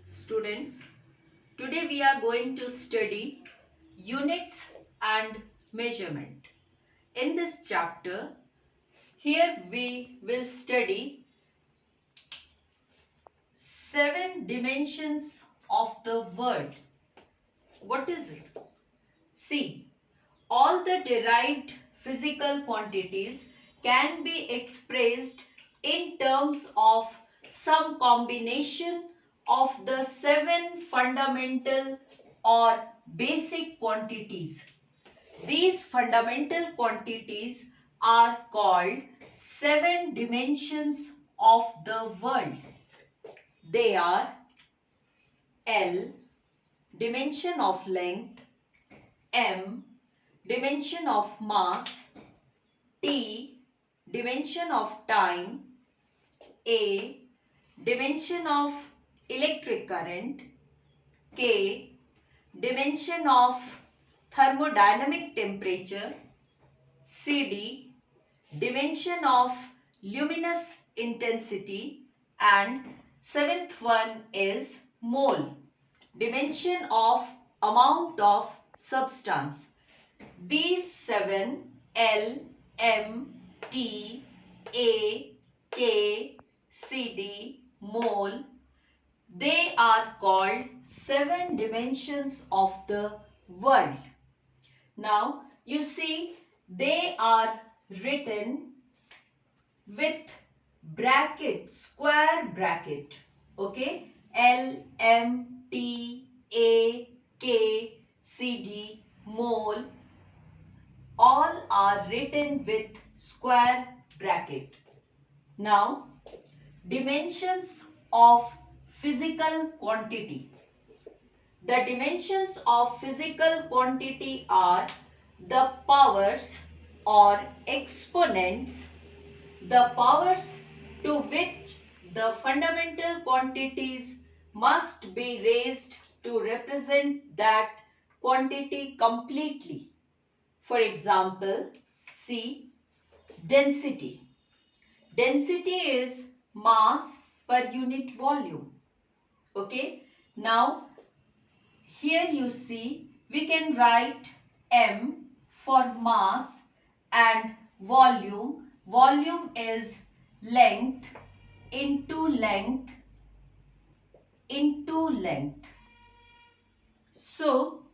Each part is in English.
Students, today we are going to study units and measurement. In this chapter, here we will study 7 dimensions of the world. What is it? See, all the derived physical quantities can be expressed in terms of some combination of the 7 fundamental or basic quantities. These fundamental quantities are called 7 dimensions of the world. They are L, dimension of length, M, dimension of mass, T, dimension of time, A, dimension of electric current, K, dimension of thermodynamic temperature, CD, dimension of luminous intensity, and seventh one is mole, dimension of amount of substance. These 7 L, M, T, A, K, CD, mole, they are called 7 dimensions of the world. Now you see they are written with bracket, square bracket. Okay, L, M, T, A, K, C, D, mole, all are written with square bracket. Now, dimensions of physical quantity. The dimensions of physical quantity are the powers or exponents, the powers to which the fundamental quantities must be raised to represent that quantity completely. For example, see density. Density is mass per unit volume. Okay. Now, here you see we can write M for mass and volume. Volume is length into length into length. So,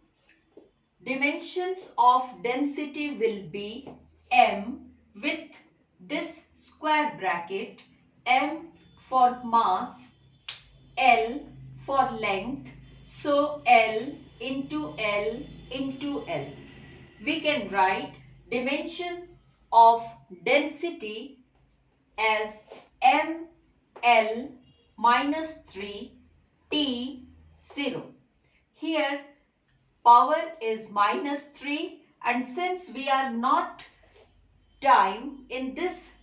dimensions of density will be M with this square bracket, M for mass, L for length. So, L into L into L. We can write dimensions of density as ML minus 3 T 0. Here power is minus 3, and since we are not time in this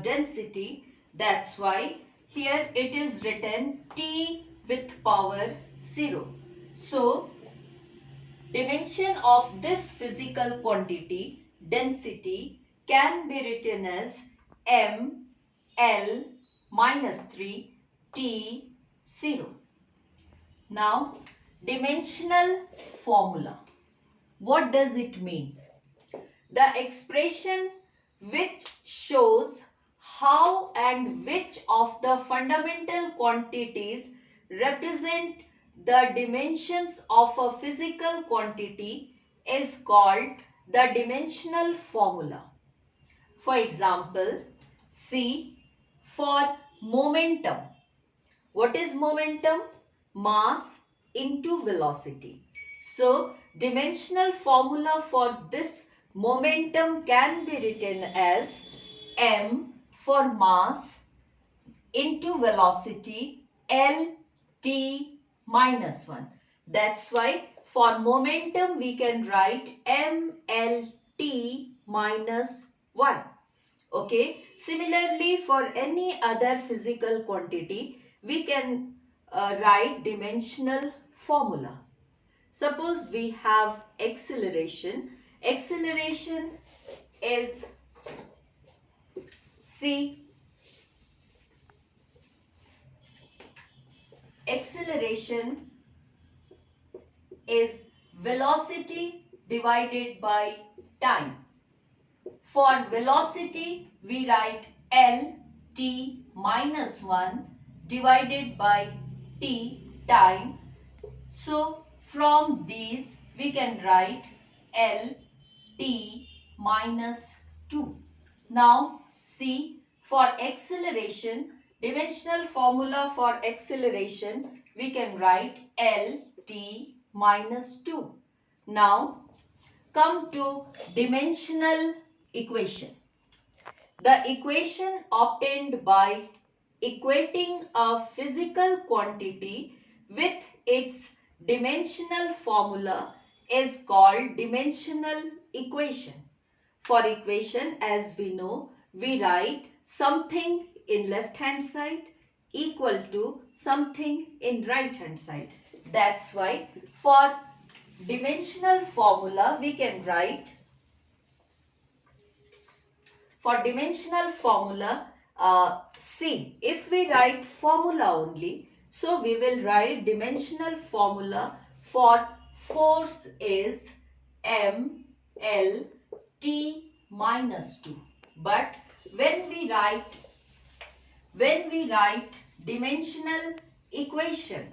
density, that's why here it is written T with power 0. So, dimension of this physical quantity, density, can be written as M L minus 3 T 0. Now, dimensional formula. What does it mean? The expression which shows how and which of the fundamental quantities represent the dimensions of a physical quantity is called the dimensional formula. For example, see for momentum. What is momentum? Mass into velocity. So, dimensional formula for this momentum can be written as m for mass into velocity L t minus 1. That's why for momentum we can write mlt minus 1. Okay. Similarly, for any other physical quantity, we can write dimensional formula. Suppose we have acceleration. Acceleration is c Acceleration is velocity divided by time. For velocity, we write L t minus 1 divided by t time. So, from these, we can write L t minus 2. Now, see, for acceleration, dimensional formula for acceleration, we can write L t minus 2. Now, come to dimensional equation. The equation obtained by equating a physical quantity with its dimensional formula is called dimensional equation. For equation, as we know, we write something in left hand side equal to something in right hand side. That's why for dimensional formula we can write, for dimensional formula, see, if we write formula only, so we will write dimensional formula for force is ml t minus 2. But when we write dimensional equation,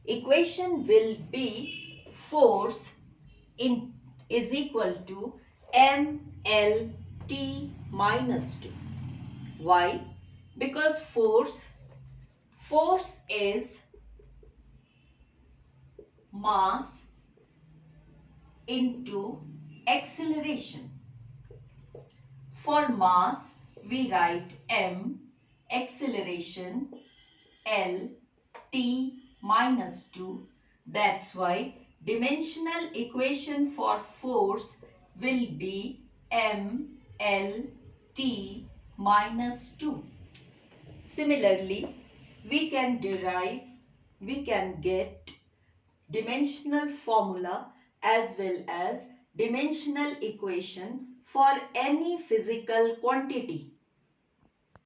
equation will be force in is equal to mlt minus 2. Why? Because force is mass into acceleration. For mass, we write m, acceleration L t minus 2. That's why dimensional equation for force will be m L t minus 2. Similarly, we can get dimensional formula as well as dimensional equation for any physical quantity.